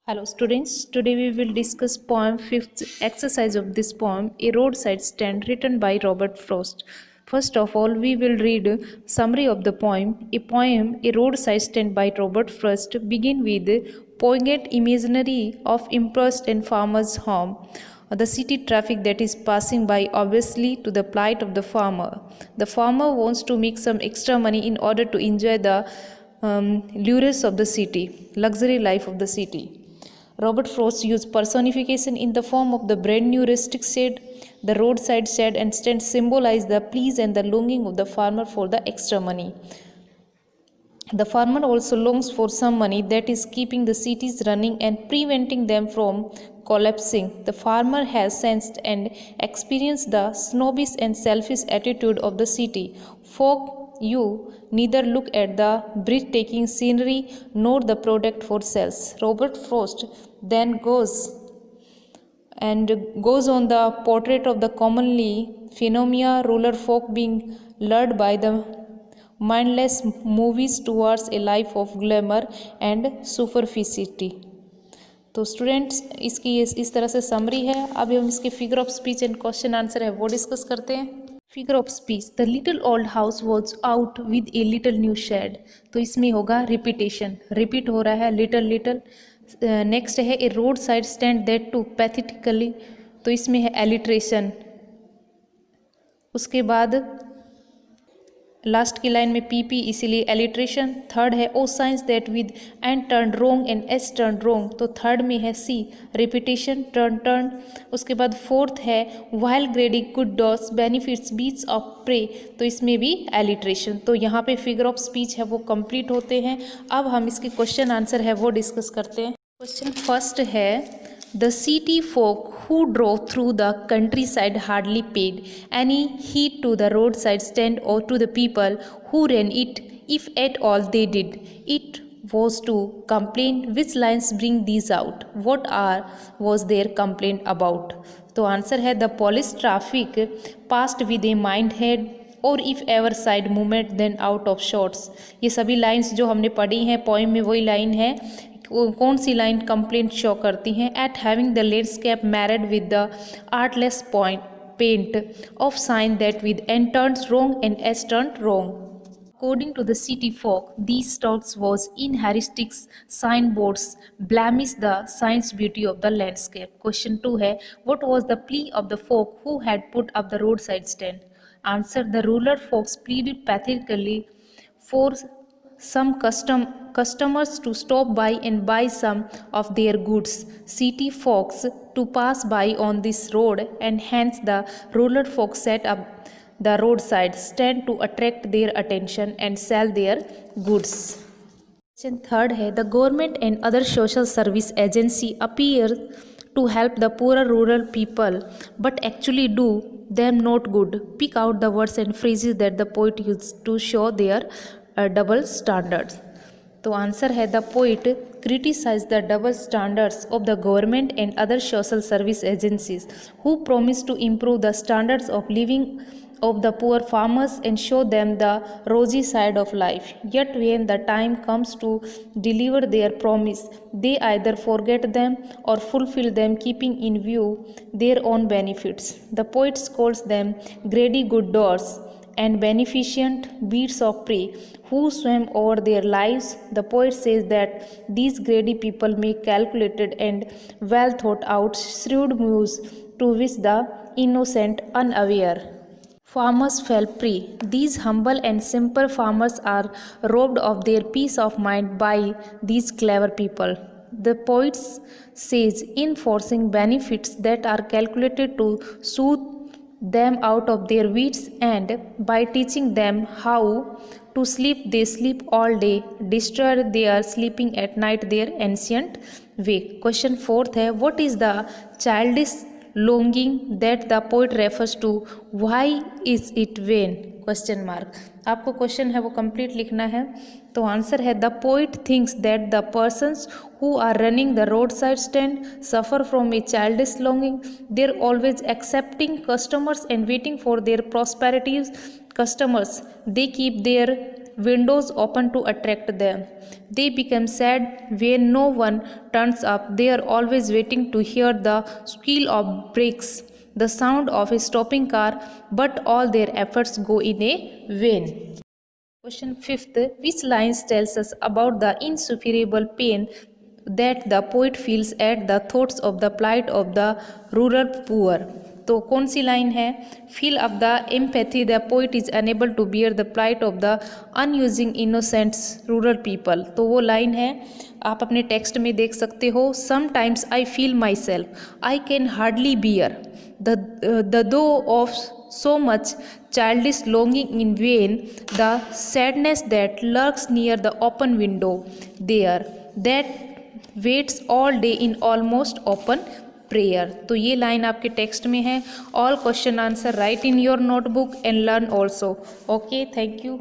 Hello students, today we will discuss poem 5th exercise of this poem, A Roadside Stand, written by Robert Frost. First of all, we will read summary of the poem. A Roadside Stand by Robert Frost begin with poignant imaginary of impoverished and farmer's home. The city traffic that is passing by obviously to the plight of the farmer. The farmer wants to make some extra money in order to enjoy the lures of the city, luxury life of the city. Robert Frost used personification in the form of the brand new rustic shed. The roadside shed and stand symbolize the pleas and the longing of the farmer for the extra money. The farmer also longs for some money that is keeping the cities running and preventing them from collapsing. The farmer has sensed and experienced the snobbish and selfish attitude of the city. Folk, you neither look at the breathtaking scenery nor the product for sales. Robert Frost then goes on the portrait of the commonly phenomena rural folk being lured by the mindless movies towards a life of glamour and superficiality. तो students इसकी इस तरह से summary है. अभी हम इसके figure of speech and question answer है वो डिस्कस करते हैं. Figure of speech, the little old house was out with a little new shed. तो इसमें होगा रिपीटेशन, रिपीट हो रहा है लिटिल लिटिल. नेक्स्ट है a road side stand that too pathetically. तो इसमें है एलिट्रेशन. उसके बाद लास्ट की लाइन में पीपी इसीलिए एलिट्रेशन. थर्ड है o science that with and turn wrong and S turn wrong. तो थर्ड में है सी रिपीटेशन टर्न टर्न. उसके बाद फोर्थ है while grading good dose benefits beats of prey. तो इसमें भी एलिट्रेशन. तो यहाँ पे फिगर ऑफ स्पीच है वो कंप्लीट होते हैं. अब हम इसके क्वेश्चन आंसर है वो डिस्कस करते हैं. क्वेश्चन फर्स्ट है the city folk who drove through the countryside hardly paid any heed to the roadside stand or to the people who ran it, if at all they did. It was to complain. Which lines bring these out? What was their complaint about? तो answer है the polished traffic passed with a mind head और if ever side movement then out of shorts. ये सभी lines जो हमने पढ़ी हैं poem में वही लाइन है. कौन सी लाइन कंप्लेंट शो करती हैं? At having the landscape married with the artless point paint of sign that with an turns wrong and S turn wrong. According to the city folk, these talks was in heuristics signboards blemish the science beauty of the landscape. Question 2 है what was the plea of the folk who had put up the roadside stand? Answer, the rural folks pleaded pathetically for some customers to stop by and buy some of their goods. City folks to pass by on this road, and hence the rural folks set up the roadside stand to attract their attention and sell their goods. Question third है the government and other social service agency appear to help the poorer rural people but actually do them not good. Pick out the words and phrases that the poet used to show their double standards. तो answer है the poet criticise the double standards of the government and other social service agencies who promise to improve the standards of living of the poor farmers and show them the rosy side of life. Yet when the time comes to deliver their promise, they either forget them or fulfill them, keeping in view their own benefits. The poet calls them greedy good doors and beneficent beasts of prey who swim over their lives. The poet says that these greedy people make calculated and well thought out shrewd moves to which the innocent unaware farmers fell prey. These humble and simple farmers are robbed of their peace of mind by these clever people. The poet says in forcing benefits that are calculated to soothe them out of their wits, and by teaching them how to sleep they sleep all day, destroy they are sleeping at night their ancient way. Question fourth है what is the childish longing that the poet refers to? Why is it vain? Question mark. आपको question है वो complete लिखना है. तो answer है the poet thinks that the persons who are running the roadside stand suffer from a childish longing. They're always accepting customers and waiting for their prosperities. Customers, they keep their windows open to attract them. They become sad when no one turns up. They are always waiting to hear the squeal of brakes, the sound of a stopping car, but all their efforts go in a vain. Question 5th. Which lines tells us about the insufferable pain that the poet feels at the thoughts of the plight of the rural poor? तो कौन सी line है? Feel up the empathy the poet is unable to bear the plight of the unassuming innocents rural people. तो वो line है, आप अपने text में देख सकते हो। Sometimes I feel my self I can hardly bear the दो of so much childish longing in vain, the sadness that lurks near the open window there, that waits all day in almost open prayer। तो ये line आपके text में है। All question answer right in your notebook and learn also. Okay, thank you.